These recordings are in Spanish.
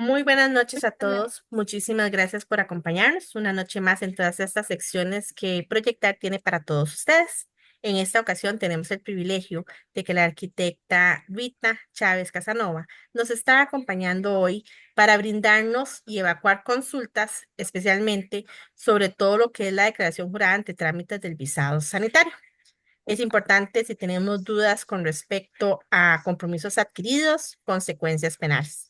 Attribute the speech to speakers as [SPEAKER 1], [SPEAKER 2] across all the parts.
[SPEAKER 1] Muy buenas noches a todos. Muchísimas gracias por acompañarnos una noche más en todas estas secciones que Proyectar tiene para todos ustedes. En esta ocasión tenemos el privilegio de que la arquitecta Rita Chávez Casanova nos está acompañando hoy para brindarnos y evacuar consultas, especialmente sobre todo lo que es la declaración jurada ante trámites del visado sanitario. Es importante si tenemos dudas con respecto a compromisos adquiridos, consecuencias penales.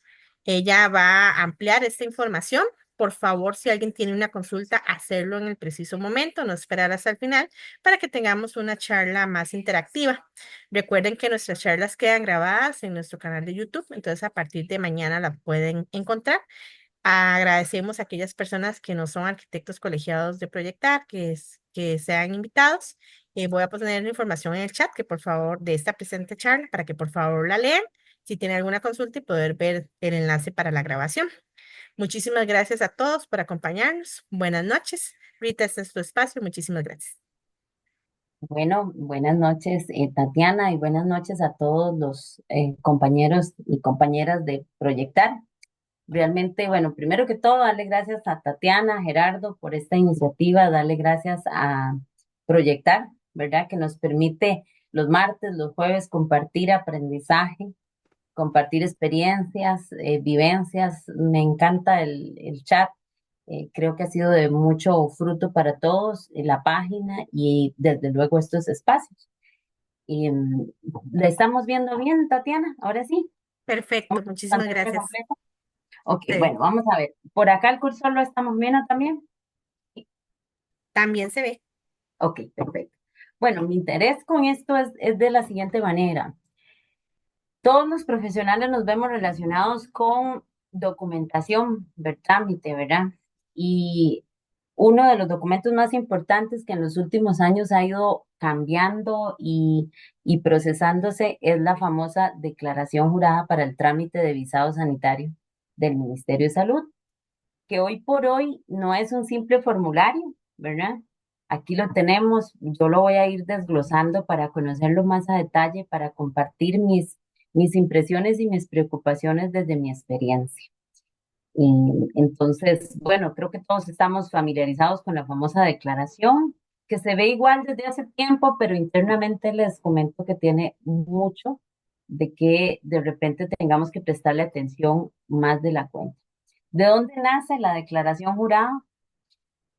[SPEAKER 1] Ella va a ampliar esta información. Por favor, si alguien tiene una consulta, hacerlo en el preciso momento, no esperar hasta el final para que tengamos una charla más interactiva. Recuerden que nuestras charlas quedan grabadas en nuestro canal de YouTube, entonces a partir de mañana la pueden encontrar. Agradecemos a aquellas personas que no son arquitectos colegiados de Proyectar, que sean invitados. Voy a poner la información en el chat que por favor de esta presente charla para que por favor la lean si tienen alguna consulta y poder ver el enlace para la grabación. Muchísimas gracias a todos por acompañarnos. Buenas noches. Rita, este es tu espacio. Muchísimas gracias.
[SPEAKER 2] Bueno, buenas noches, Tatiana, y buenas noches a todos los compañeros y compañeras de Proyectar. Realmente, bueno, primero que todo, darle gracias a Tatiana, Gerardo, por esta iniciativa, darle gracias a Proyectar, ¿verdad? Que nos permite los martes, los jueves compartir aprendizaje, compartir experiencias, vivencias. Me encanta el chat. Creo que ha sido de mucho fruto para todos, la página y desde luego estos espacios. Y, ¿la estamos viendo bien, Tatiana? Ahora sí.
[SPEAKER 1] Perfecto.
[SPEAKER 2] ¿Vamos a
[SPEAKER 1] Muchísimas
[SPEAKER 2] pantalla
[SPEAKER 1] gracias.
[SPEAKER 2] completa? Ok,
[SPEAKER 1] Sí,
[SPEAKER 2] bueno, vamos a ver. Por acá el cursor lo estamos viendo también.
[SPEAKER 1] también se ve.
[SPEAKER 2] Ok, perfecto. Bueno, mi interés con esto es de la siguiente manera. Todos los profesionales nos vemos relacionados con documentación, trámite, ¿verdad? Y uno de los documentos más importantes que en los últimos años ha ido cambiando y procesándose es la famosa declaración jurada para el trámite de visado sanitario del Ministerio de Salud, que hoy por hoy no es un simple formulario, ¿verdad? Aquí lo tenemos, yo lo voy a ir desglosando para conocerlo más a detalle, para compartir mis impresiones y mis preocupaciones desde mi experiencia. Y entonces, bueno, creo que todos estamos familiarizados con la famosa declaración, que se ve igual desde hace tiempo, pero internamente les comento que tiene mucho de que de repente tengamos que prestarle atención más de la cuenta. ¿De dónde nace la declaración jurada?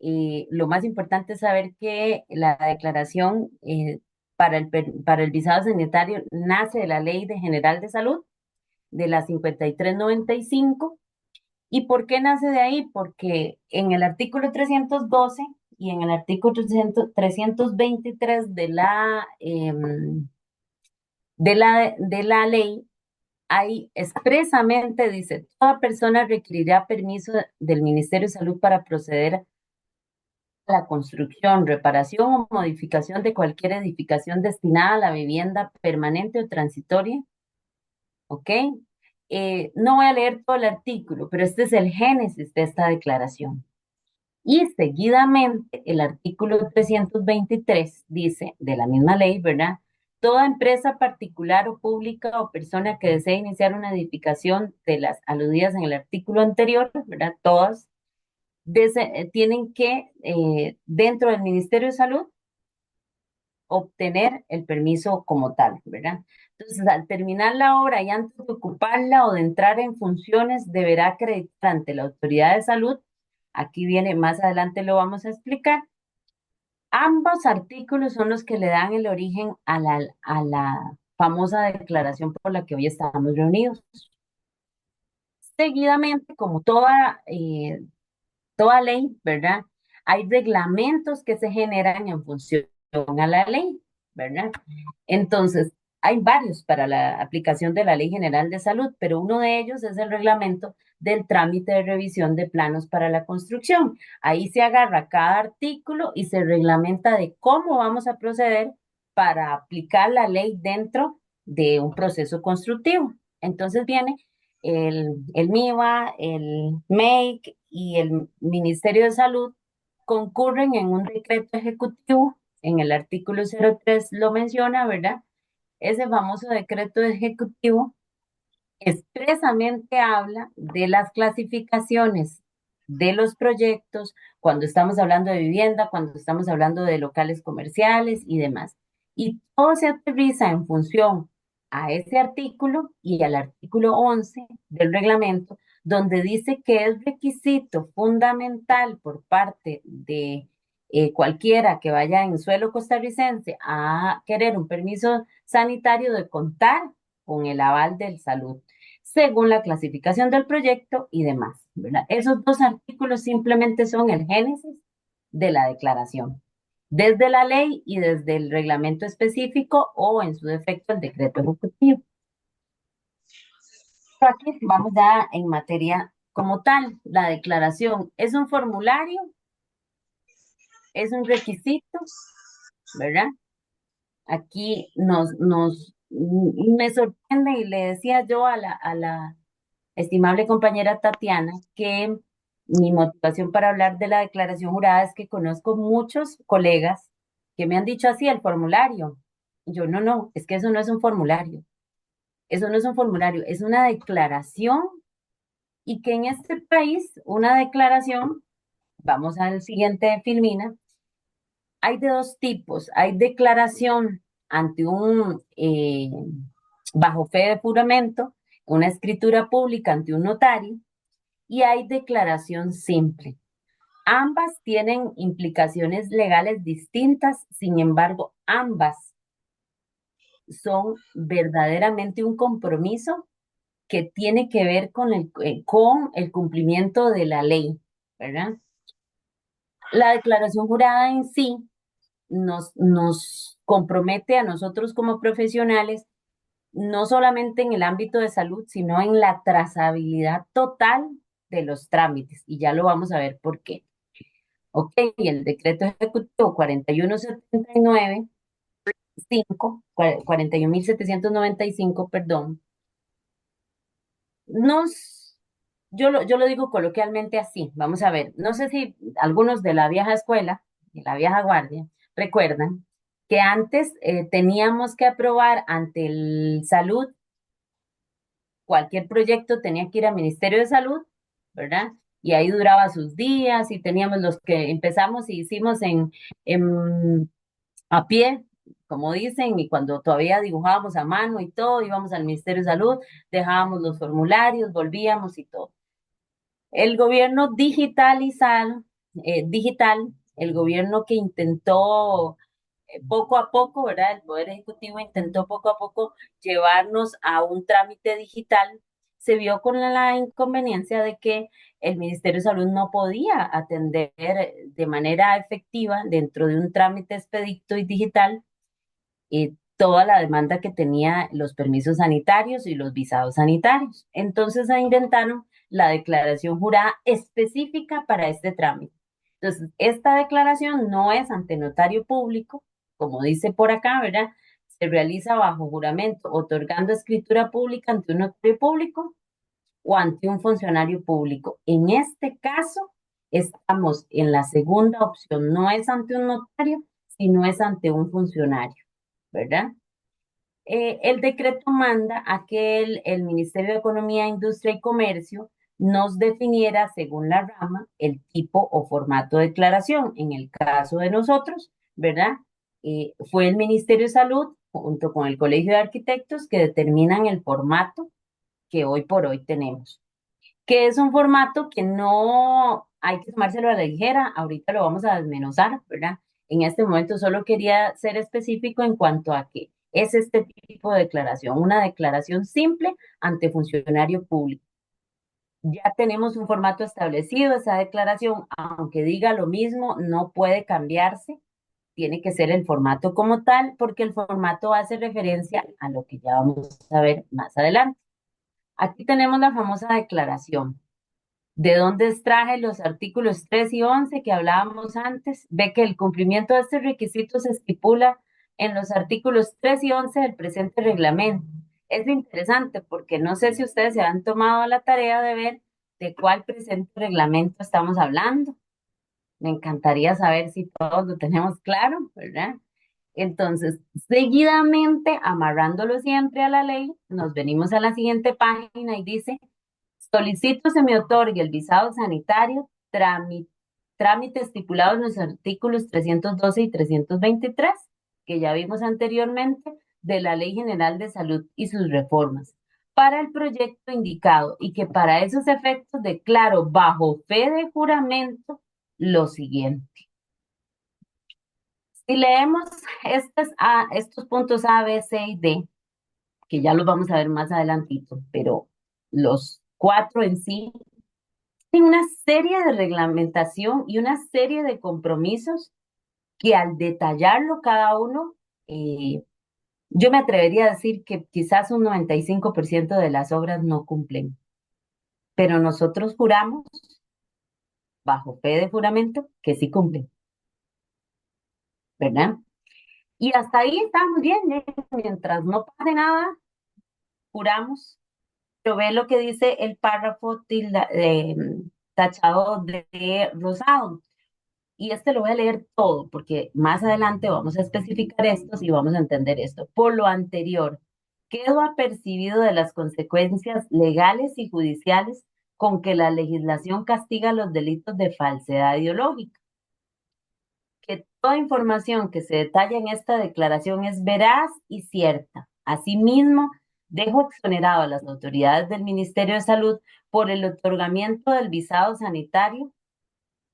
[SPEAKER 2] Lo más importante es saber que la declaración para el visado sanitario nace de la Ley de General de Salud de la 5395. ¿Y por qué nace de ahí? Porque en el artículo 312 y en el artículo 323 de la ley, ahí expresamente dice, toda persona requerirá permiso del Ministerio de Salud para proceder a la construcción, reparación o modificación de cualquier edificación destinada a la vivienda permanente o transitoria, ¿ok? No voy a leer todo el artículo, pero este es el génesis de esta declaración. Y seguidamente el artículo 323 dice, de la misma ley, ¿verdad? Toda empresa particular o pública o persona que desee iniciar una edificación de las aludidas en el artículo anterior, ¿verdad? Todas tienen que, dentro del Ministerio de Salud, obtener el permiso como tal, ¿verdad? Entonces, al terminar la obra y antes de ocuparla o de entrar en funciones, deberá acreditar ante la autoridad de salud. Aquí viene, más adelante lo vamos a explicar. Ambos artículos son los que le dan el origen a la famosa declaración por la que hoy estamos reunidos. Seguidamente, como toda ley, ¿verdad? Hay reglamentos que se generan en función a la ley, ¿verdad? Entonces, hay varios para la aplicación de la Ley General de Salud, pero uno de ellos es el reglamento del trámite de revisión de planos para la construcción. Ahí se agarra cada artículo y se reglamenta de cómo vamos a proceder para aplicar la ley dentro de un proceso constructivo. Entonces viene el MIVA, el MEIC y el Ministerio de Salud concurren en un decreto ejecutivo, en el artículo 03 lo menciona, ¿verdad? Ese famoso decreto ejecutivo expresamente habla de las clasificaciones de los proyectos cuando estamos hablando de vivienda, cuando estamos hablando de locales comerciales y demás. Y todo se aterriza en función a ese artículo y al artículo 11 del reglamento, donde dice que es requisito fundamental por parte de cualquiera que vaya en suelo costarricense a querer un permiso sanitario de contar con el aval del salud según la clasificación del proyecto y demás, ¿verdad? Esos dos artículos simplemente son el génesis de la declaración, desde la ley y desde el reglamento específico o en su defecto el decreto ejecutivo. Aquí vamos ya en materia como tal. La declaración es un formulario, es un requisito, ¿verdad? Aquí me sorprende y le decía yo a la estimable compañera Tatiana, que mi motivación para hablar de la declaración jurada es que conozco muchos colegas que me han dicho así el formulario. Yo no, es que eso no es un formulario. Eso no es un formulario, es una declaración y que en este país una declaración, vamos al siguiente, Filmina, hay de dos tipos. Hay declaración ante un, bajo fe de juramento, una escritura pública ante un notario, y hay declaración simple. Ambas tienen implicaciones legales distintas, sin embargo, ambas son verdaderamente un compromiso que tiene que ver con el cumplimiento de la ley, ¿verdad? La declaración jurada en sí nos compromete a nosotros como profesionales, no solamente en el ámbito de salud, sino en la trazabilidad total de los trámites, y ya lo vamos a ver por qué. Ok, el decreto ejecutivo 4179, 41.795, perdón, nos, yo lo digo coloquialmente así, vamos a ver, no sé si algunos de la vieja escuela, de la vieja guardia, recuerdan que antes teníamos que aprobar ante el salud, cualquier proyecto tenía que ir al Ministerio de Salud, ¿verdad? Y ahí duraba sus días y teníamos los que empezamos y hicimos en a pie, como dicen, y cuando todavía dibujábamos a mano y todo, íbamos al Ministerio de Salud, dejábamos los formularios, volvíamos y todo. El gobierno digital, el gobierno que intentó poco a poco, ¿verdad? El Poder Ejecutivo intentó poco a poco llevarnos a un trámite digital, se vio con la inconveniencia de que el Ministerio de Salud no podía atender de manera efectiva dentro de un trámite expedito y digital toda la demanda que tenía los permisos sanitarios y los visados sanitarios. Entonces se inventaron la declaración jurada específica para este trámite. Entonces, esta declaración no es ante notario público, como dice por acá, ¿verdad? Se realiza bajo juramento, otorgando escritura pública ante un notario público o ante un funcionario público. En este caso, estamos en la segunda opción, no es ante un notario, sino es ante un funcionario, ¿verdad? El decreto manda a que el Ministerio de Economía, Industria y Comercio nos definiera, según la rama, el tipo o formato de declaración. En el caso de nosotros, ¿verdad? Fue el Ministerio de Salud, junto con el Colegio de Arquitectos, que determinan el formato que hoy por hoy tenemos, que es un formato que no hay que tomárselo a la ligera, ahorita lo vamos a desmenuzar, ¿verdad? En este momento solo quería ser específico en cuanto a que es este tipo de declaración, una declaración simple ante funcionario público. Ya tenemos un formato establecido, esa declaración, aunque diga lo mismo, no puede cambiarse, tiene que ser el formato como tal, porque el formato hace referencia a lo que ya vamos a ver más adelante. Aquí tenemos la famosa declaración. ¿De dónde extraje los artículos 3 y 11 que hablábamos antes? Ve que el cumplimiento de estos requisitos se estipula en los artículos 3 y 11 del presente reglamento. Es interesante porque no sé si ustedes se han tomado la tarea de ver de cuál presente reglamento estamos hablando. Me encantaría saber si todos lo tenemos claro, ¿verdad? Entonces, seguidamente, amarrándolo siempre a la ley, nos venimos a la siguiente página y dice, solicito se me otorgue el visado sanitario, trámite estipulado en los artículos 312 y 323, que ya vimos anteriormente, de la Ley General de Salud y sus reformas, para el proyecto indicado y que para esos efectos declaro bajo fe de juramento lo siguiente. Si leemos estos puntos A, B, C y D, que ya los vamos a ver más adelantito, pero los cuatro en sí, tienen una serie de reglamentación y una serie de compromisos que al detallarlo cada uno, eh, yo me atrevería a decir que quizás un 95% de las obras no cumplen, pero nosotros juramos, bajo fe de juramento, que sí cumplen, ¿verdad? Y hasta ahí estamos bien, ¿eh? Mientras no pase nada, juramos. Pero ve lo que dice el párrafo tachado de rosado. Y este lo voy a leer todo, porque más adelante vamos a especificar estos y vamos a entender esto. Por lo anterior, quedo apercibido de las consecuencias legales y judiciales con que la legislación castiga los delitos de falsedad ideológica, que toda información que se detalla en esta declaración es veraz y cierta. Asimismo, dejo exonerado a las autoridades del Ministerio de Salud por el otorgamiento del visado sanitario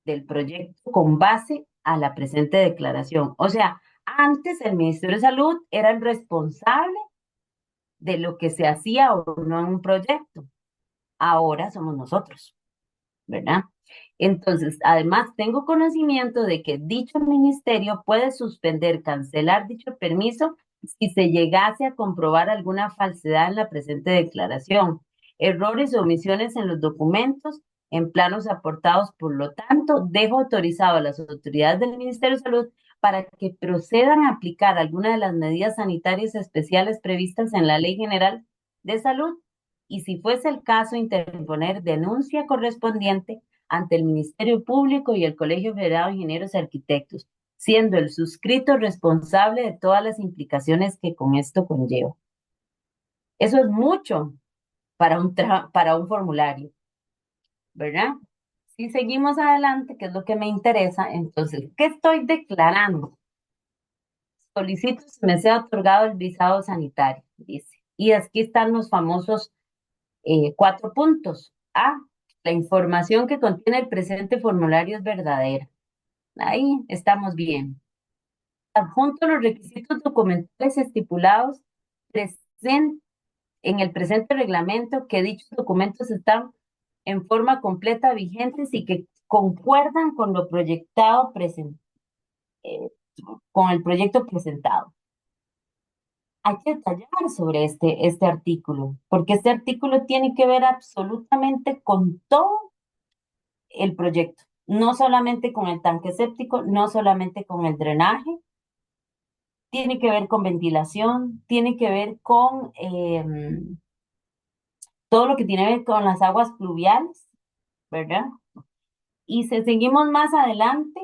[SPEAKER 2] del proyecto con base a la presente declaración. O sea, antes el Ministerio de Salud era el responsable de lo que se hacía o no en un proyecto. Ahora somos nosotros, ¿verdad? Entonces, además, tengo conocimiento de que dicho ministerio puede suspender, cancelar dicho permiso si se llegase a comprobar alguna falsedad en la presente declaración, errores o omisiones en los documentos, en planos aportados. Por lo tanto, dejo autorizado a las autoridades del Ministerio de Salud para que procedan a aplicar alguna de las medidas sanitarias especiales previstas en la Ley General de Salud y, si fuese el caso, interponer denuncia correspondiente ante el Ministerio Público y el Colegio Federado de Ingenieros y Arquitectos, siendo el suscrito responsable de todas las implicaciones que con esto conlleva. Eso es mucho para un formulario, ¿verdad? Si seguimos adelante, que es lo que me interesa, entonces, ¿qué estoy declarando? Solicito se me sea otorgado el visado sanitario, dice. Y aquí están los famosos cuatro puntos. A, la información que contiene el presente formulario es verdadera. Ahí estamos bien. Adjunto los requisitos documentales estipulados presen- en el presente reglamento, que dichos documentos están en forma completa vigentes y que concuerdan con lo proyectado eh, con el proyecto presentado. Hay que detallar sobre este artículo, porque este artículo tiene que ver absolutamente con todo el proyecto, no solamente con el tanque séptico, no solamente con el drenaje, tiene que ver con ventilación, tiene que ver con todo lo que tiene que ver con las aguas pluviales, ¿verdad? Y si seguimos más adelante,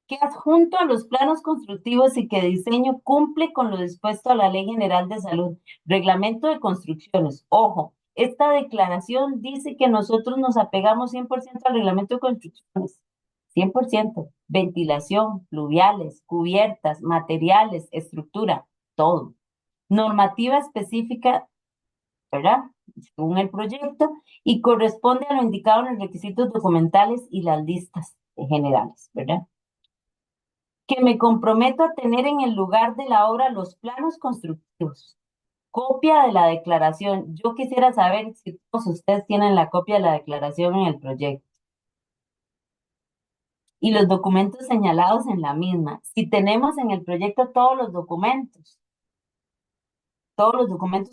[SPEAKER 2] que adjunto a los planos constructivos y que diseño cumple con lo dispuesto a la Ley General de Salud, Reglamento de Construcciones. Ojo, esta declaración dice que nosotros nos apegamos 100% al Reglamento de Construcciones. 100%. Ventilación, pluviales, cubiertas, materiales, estructura, todo. Normativa específica, ¿verdad? Según el proyecto, y corresponde a lo indicado en los requisitos documentales y las listas generales, ¿verdad? Que me comprometo a tener en el lugar de la obra los planos constructivos, copia de la declaración. Yo quisiera saber si todos ustedes tienen la copia de la declaración en el proyecto y los documentos señalados en la misma. Si tenemos en el proyecto todos los documentos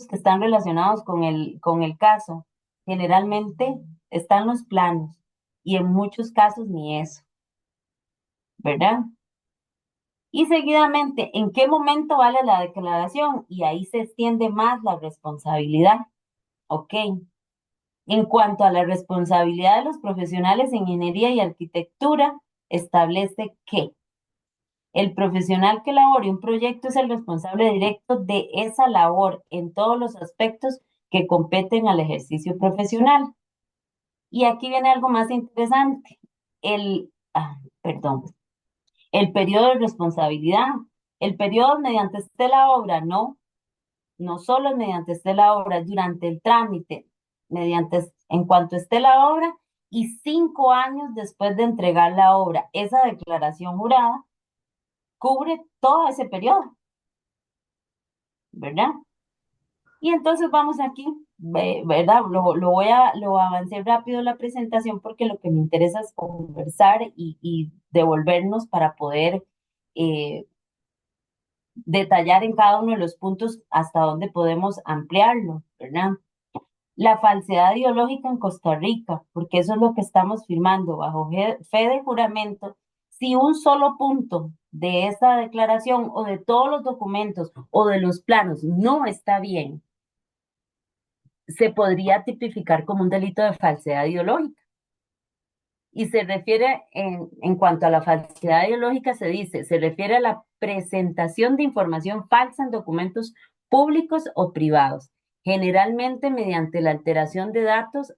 [SPEAKER 2] que están relacionados con el caso, generalmente están los planos y en muchos casos ni eso, ¿verdad? Y seguidamente, ¿en qué momento vale la declaración? Y ahí se extiende más la responsabilidad. Ok. En cuanto a la responsabilidad de los profesionales en ingeniería y arquitectura, establece que El profesional que elabore un proyecto es el responsable directo de esa labor en todos los aspectos que competen al ejercicio profesional. Y aquí viene algo más interesante. Perdón, el periodo de responsabilidad. El periodo mediante esté la obra, no solo mediante esté la obra, durante el trámite, en cuanto esté la obra y 5 años después de entregar la obra. Esa declaración jurada cubre todo ese periodo, ¿verdad? Y entonces vamos aquí, ¿verdad? Lo avancé rápido la presentación porque lo que me interesa es conversar y devolvernos para poder eh, detallar en cada uno de los puntos hasta dónde podemos ampliarlo, ¿verdad? La falsedad ideológica en Costa Rica, porque eso es lo que estamos firmando bajo fe de juramento. Si un solo punto de esta declaración o de todos los documentos o de los planos no está bien, se podría tipificar como un delito de falsedad ideológica. Y se refiere, en cuanto a la falsedad ideológica, se refiere a la presentación de información falsa en documentos públicos o privados, generalmente mediante la alteración de datos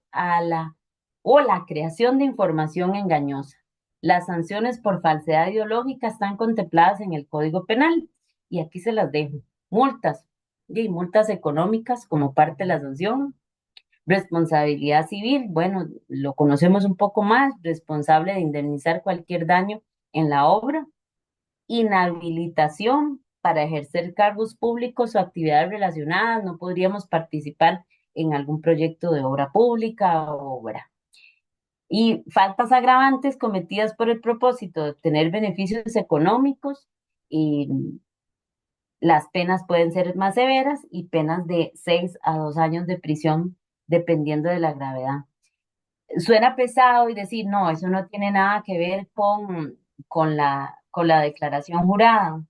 [SPEAKER 2] o la creación de información engañosa. Las sanciones por falsedad ideológica están contempladas en el Código Penal y aquí se las dejo. Multas y multas económicas como parte de la sanción. Responsabilidad civil, bueno, lo conocemos un poco más, responsable de indemnizar cualquier daño en la obra. Inhabilitación para ejercer cargos públicos o actividades relacionadas, no podríamos participar en algún proyecto de obra pública o obra. Y faltas agravantes cometidas por el propósito de obtener beneficios económicos, y las penas pueden ser más severas y penas de 6 a 2 años de prisión, dependiendo de la gravedad. Suena pesado y decir, no, eso no tiene nada que ver con la declaración jurada.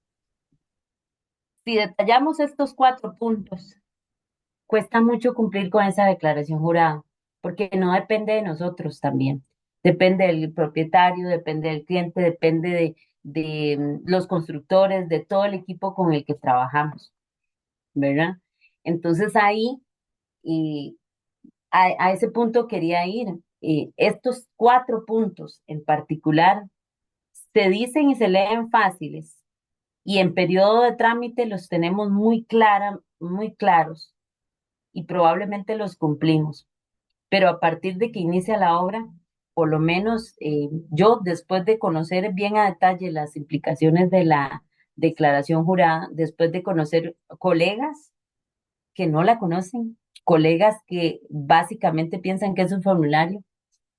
[SPEAKER 2] Si detallamos estos 4 puntos, cuesta mucho cumplir con esa declaración jurada, porque no depende de nosotros también. Depende del propietario, depende del cliente, depende de los constructores, de todo el equipo con el que trabajamos, ¿verdad? Entonces ahí, y a ese punto quería ir. Estos 4 puntos en particular se dicen y se leen fáciles y en periodo de trámite los tenemos muy claros y probablemente los cumplimos. Pero a partir de que inicia la obra, por lo menos yo, después de conocer bien a detalle las implicaciones de la declaración jurada, después de conocer colegas que no la conocen, colegas que básicamente piensan que es un formulario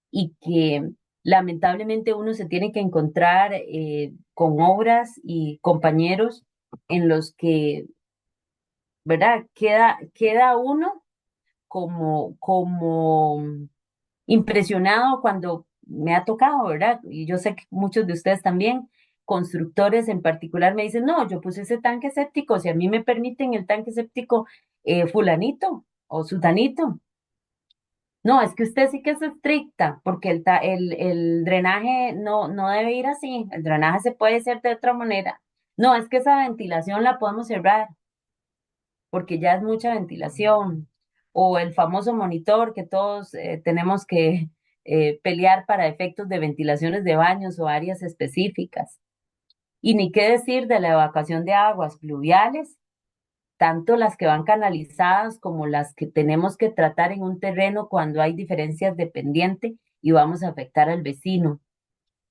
[SPEAKER 2] y que lamentablemente uno se tiene que encontrar con obras y compañeros en los que, ¿verdad? Queda uno como impresionado cuando me ha tocado, ¿verdad? Y yo sé que muchos de ustedes también, constructores en particular, me dicen, no, yo puse ese tanque séptico, si a mí me permiten el tanque séptico fulanito o sutanito. No, es que usted sí que es estricta, porque el drenaje no debe ir así, el drenaje se puede hacer de otra manera. No, es que esa ventilación la podemos cerrar, porque ya es mucha ventilación. O el famoso monitor que todos tenemos que pelear para efectos de ventilaciones de baños o áreas específicas. Y ni qué decir de la evacuación de aguas pluviales, tanto las que van canalizadas como las que tenemos que tratar en un terreno cuando hay diferencias de pendiente y vamos a afectar al vecino.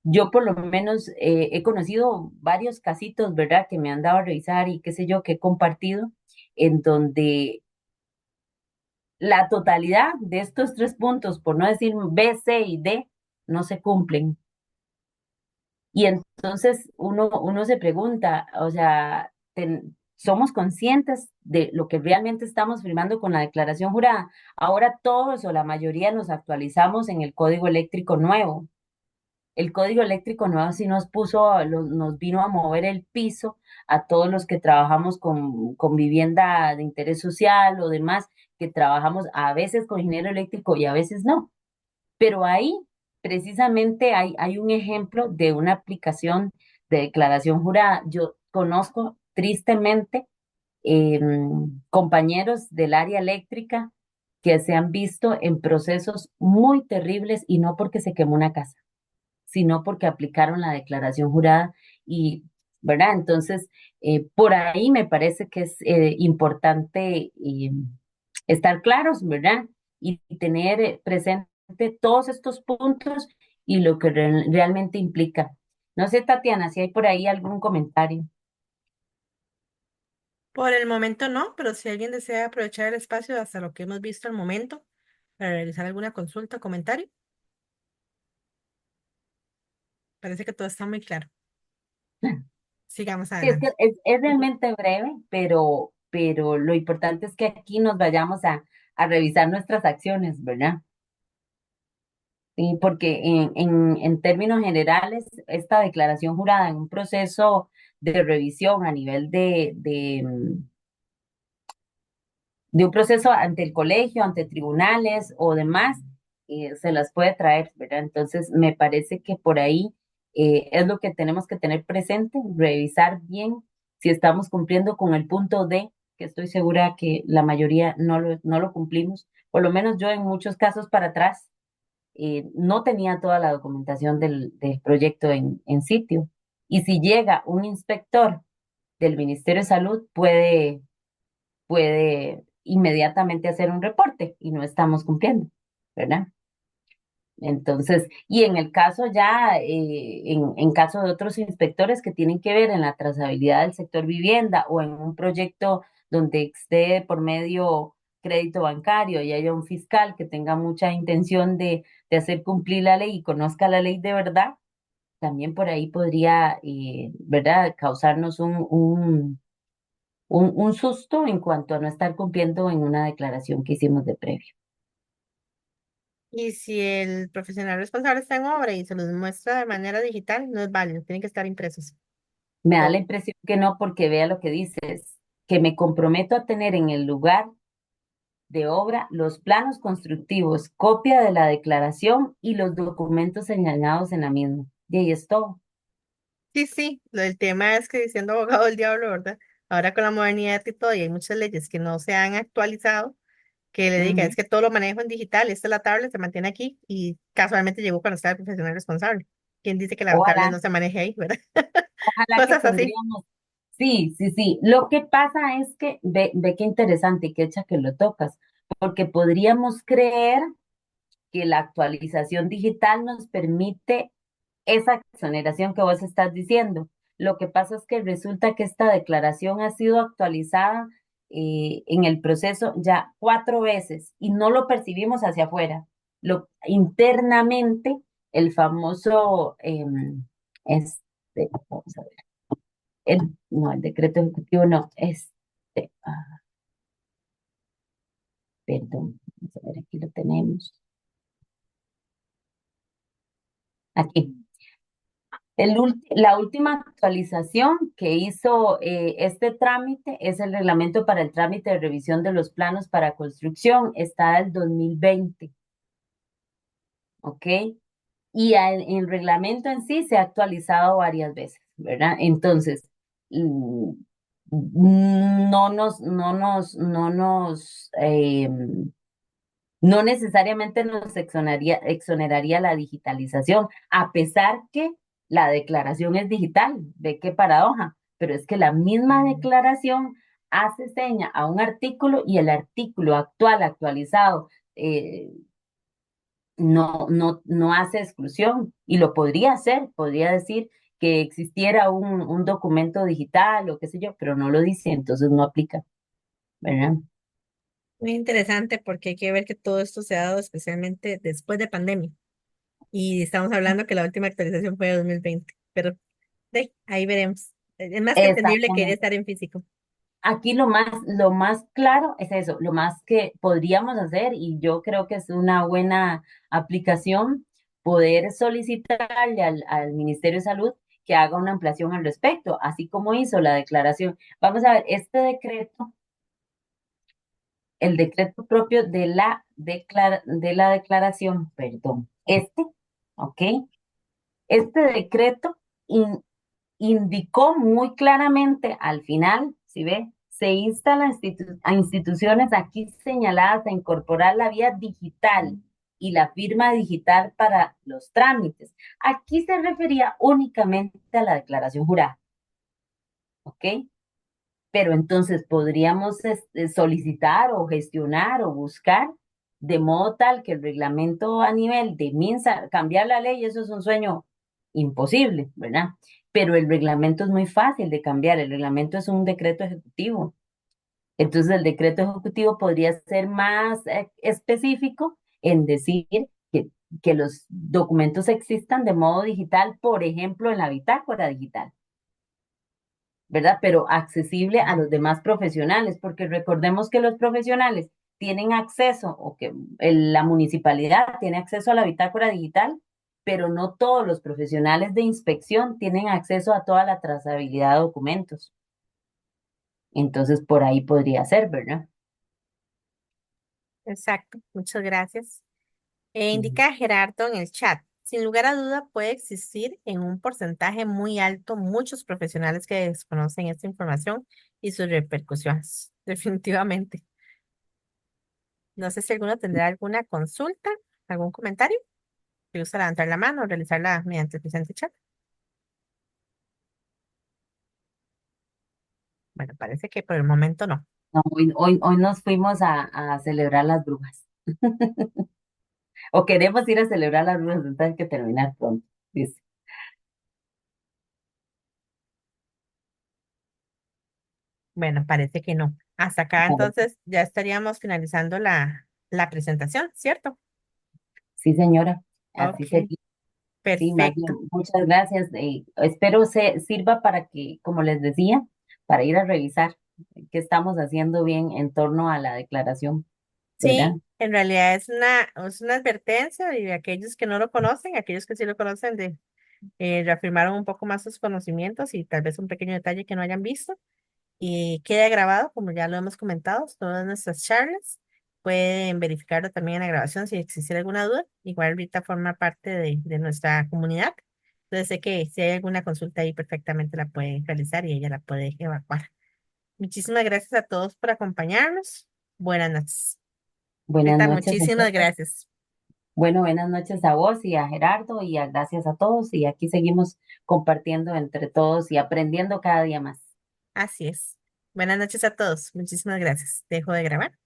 [SPEAKER 2] Yo por lo menos he conocido varios casitos, ¿verdad?, que me han dado a revisar y qué sé yo, que he compartido, en donde la totalidad de estos 3 puntos, por no decir B, C y D, no se cumplen. Y entonces uno se pregunta, o sea, ¿somos conscientes de lo que realmente estamos firmando con la declaración jurada? Ahora todos o la mayoría nos actualizamos en el código eléctrico nuevo. El código eléctrico nuevo sí nos vino a mover el piso a todos los que trabajamos con vivienda de interés social o demás, que trabajamos a veces con ingeniero eléctrico y a veces no. Pero ahí precisamente hay un ejemplo de una aplicación de declaración jurada. Yo conozco tristemente compañeros del área eléctrica que se han visto en procesos muy terribles y no porque se quemó una casa, sino porque aplicaron la declaración jurada y, ¿verdad? Entonces, por ahí me parece que es importante estar claros, ¿verdad? Y tener presente todos estos puntos y lo que realmente implica. No sé, Tatiana, si hay por ahí algún comentario.
[SPEAKER 1] Por el momento no, pero si alguien desea aprovechar el espacio hasta lo que hemos visto al momento para realizar alguna consulta o comentario, parece que todo está muy claro. Sigamos
[SPEAKER 2] Sí, es que
[SPEAKER 1] adelante.
[SPEAKER 2] es realmente breve, pero lo importante es que aquí nos vayamos a revisar nuestras acciones, ¿verdad? Sí, porque en términos generales, esta declaración jurada en un proceso de revisión a nivel de un proceso ante el colegio, ante tribunales o demás, se las puede traer, ¿verdad? Entonces, me parece que por ahí es lo que tenemos que tener presente, revisar bien si estamos cumpliendo con el punto D, que estoy segura que la mayoría no lo cumplimos, por lo menos yo en muchos casos para atrás no tenía toda la documentación del proyecto en sitio. Y si llega un inspector del Ministerio de Salud, puede inmediatamente hacer un reporte y no estamos cumpliendo, ¿verdad? Entonces, y en el caso ya, en caso de otros inspectores que tienen que ver en la trazabilidad del sector vivienda o en un proyecto donde esté por medio crédito bancario y haya un fiscal que tenga mucha intención de hacer cumplir la ley y conozca la ley de verdad, también por ahí podría, ¿verdad?, causarnos un susto en cuanto a no estar cumpliendo en una declaración que hicimos de previo.
[SPEAKER 1] Y si el profesional responsable está en obra y se los muestra de manera digital, no es válido, tienen que estar impresos.
[SPEAKER 2] Me da la
[SPEAKER 1] Todo.
[SPEAKER 2] impresión que no, porque vea lo que dices, que me comprometo a tener en el lugar de obra los planos constructivos, copia de la declaración y los documentos señalados en la misma. Y ahí es todo.
[SPEAKER 1] Sí, sí, el tema es que siendo abogado del diablo, ¿verdad? Ahora con la modernidad y todo, y hay muchas leyes que no se han actualizado, que le diga,
[SPEAKER 2] Ujú.
[SPEAKER 1] es que todo lo manejo en digital, esta es la tablet, se mantiene aquí, y casualmente llegó cuando estaba el profesional responsable. ¿Quién dice que la tablet
[SPEAKER 2] Ojalá,
[SPEAKER 1] no se maneje ahí, verdad?
[SPEAKER 2] ojalá que
[SPEAKER 1] Cosas así.
[SPEAKER 2] tendríamos. Sí, sí, sí. Lo que pasa es que, ve qué interesante y qué hecha que lo tocas, porque podríamos creer que la actualización digital nos permite esa exoneración que vos estás diciendo. Lo que pasa es que resulta que esta declaración ha sido actualizada en el proceso ya 4 veces y no lo percibimos hacia afuera. Internamente, el famoso, vamos a ver, no, el decreto ejecutivo no, perdón, vamos a ver, aquí lo tenemos. Aquí. La última actualización que hizo este trámite es el reglamento para el trámite de revisión de los planos para construcción, está del 2020, ¿ok? Y el reglamento en sí se ha actualizado varias veces, ¿verdad? Entonces, mm, no necesariamente nos exoneraría la digitalización, a pesar que la declaración es digital. Ve qué paradoja, pero es que la misma declaración hace seña a un artículo y el artículo actualizado, eh, no hace exclusión y lo podría hacer, podría decir que existiera un documento digital o qué sé yo, pero no lo dice, entonces no aplica, ¿verdad?
[SPEAKER 1] Muy interesante porque hay que ver que todo esto se ha dado especialmente después de pandemia. Y estamos hablando que la última actualización fue de 2020. Pero ahí veremos. Es más que entendible que quería
[SPEAKER 2] Exactamente.
[SPEAKER 1] estar en físico.
[SPEAKER 2] Aquí lo más claro es eso, lo más que podríamos hacer, y yo creo que es una buena aplicación, poder solicitarle al Ministerio de Salud que haga una ampliación al respecto, así como hizo la declaración. Vamos a ver, este decreto, el decreto propio de la declaración, perdón, ¿ok? Este decreto indicó muy claramente al final, si ve, se insta a, a instituciones aquí señaladas a incorporar la vía digital y la firma digital para los trámites. Aquí se refería únicamente a la declaración jurada, ¿ok? Pero entonces podríamos solicitar o gestionar o buscar de modo tal que el reglamento a nivel de MINSA, cambiar la ley, eso es un sueño imposible, ¿verdad? Pero el reglamento es muy fácil de cambiar, el reglamento es un decreto ejecutivo. Entonces el decreto ejecutivo podría ser más específico en decir que, que los documentos existan de modo digital, por ejemplo, en la bitácora digital. ¿Verdad? Pero accesible a los demás profesionales, porque recordemos que los profesionales tienen acceso, o que la municipalidad tiene acceso a la bitácora digital, pero no todos los profesionales de inspección tienen acceso a toda la trazabilidad de documentos. Entonces, por ahí podría ser, ¿verdad?
[SPEAKER 1] Exacto, muchas gracias.
[SPEAKER 2] Ujú.
[SPEAKER 1] Indica Gerardo en el chat. Sin lugar a duda puede existir en un porcentaje muy alto muchos profesionales que desconocen esta información y sus repercusiones. Definitivamente. No sé si alguno tendrá alguna consulta, algún comentario. Si gusta levantar la mano o realizarla mediante el presente chat. Bueno, parece que por el momento no.
[SPEAKER 2] No, hoy nos fuimos a celebrar las brujas, o queremos ir a celebrar las brujas, entonces hay que terminar pronto, dice.
[SPEAKER 1] Bueno, parece que no. Hasta acá entonces ya estaríamos finalizando la presentación, ¿cierto?
[SPEAKER 2] Sí, señora, así
[SPEAKER 1] Ok,
[SPEAKER 2] sería. Sí, más bien,
[SPEAKER 1] perfecto.
[SPEAKER 2] muchas gracias. Espero se sirva para que, como les decía, para ir a revisar qué estamos haciendo bien en torno a la declaración, ¿verdad?
[SPEAKER 1] Sí, en realidad es una advertencia y de aquellos que no lo conocen, aquellos que sí lo conocen, de reafirmaron un poco más sus conocimientos y tal vez un pequeño detalle que no hayan visto. Y queda grabado, como ya lo hemos comentado, todas nuestras charlas. Pueden verificarlo también en la grabación si existiera alguna duda. Igual ahorita forma parte de nuestra comunidad. Entonces sé que si hay alguna consulta ahí perfectamente la puede realizar y ella la puede evacuar. Muchísimas gracias a todos por acompañarnos. Buenas noches.
[SPEAKER 2] Buenas
[SPEAKER 1] Rita,
[SPEAKER 2] noches,
[SPEAKER 1] muchísimas
[SPEAKER 2] entonces.
[SPEAKER 1] gracias.
[SPEAKER 2] Bueno, buenas noches a vos y a Gerardo y gracias a todos. Y aquí seguimos compartiendo entre todos y aprendiendo cada día más.
[SPEAKER 1] Así es. Buenas noches a todos. Muchísimas gracias. Dejo de grabar.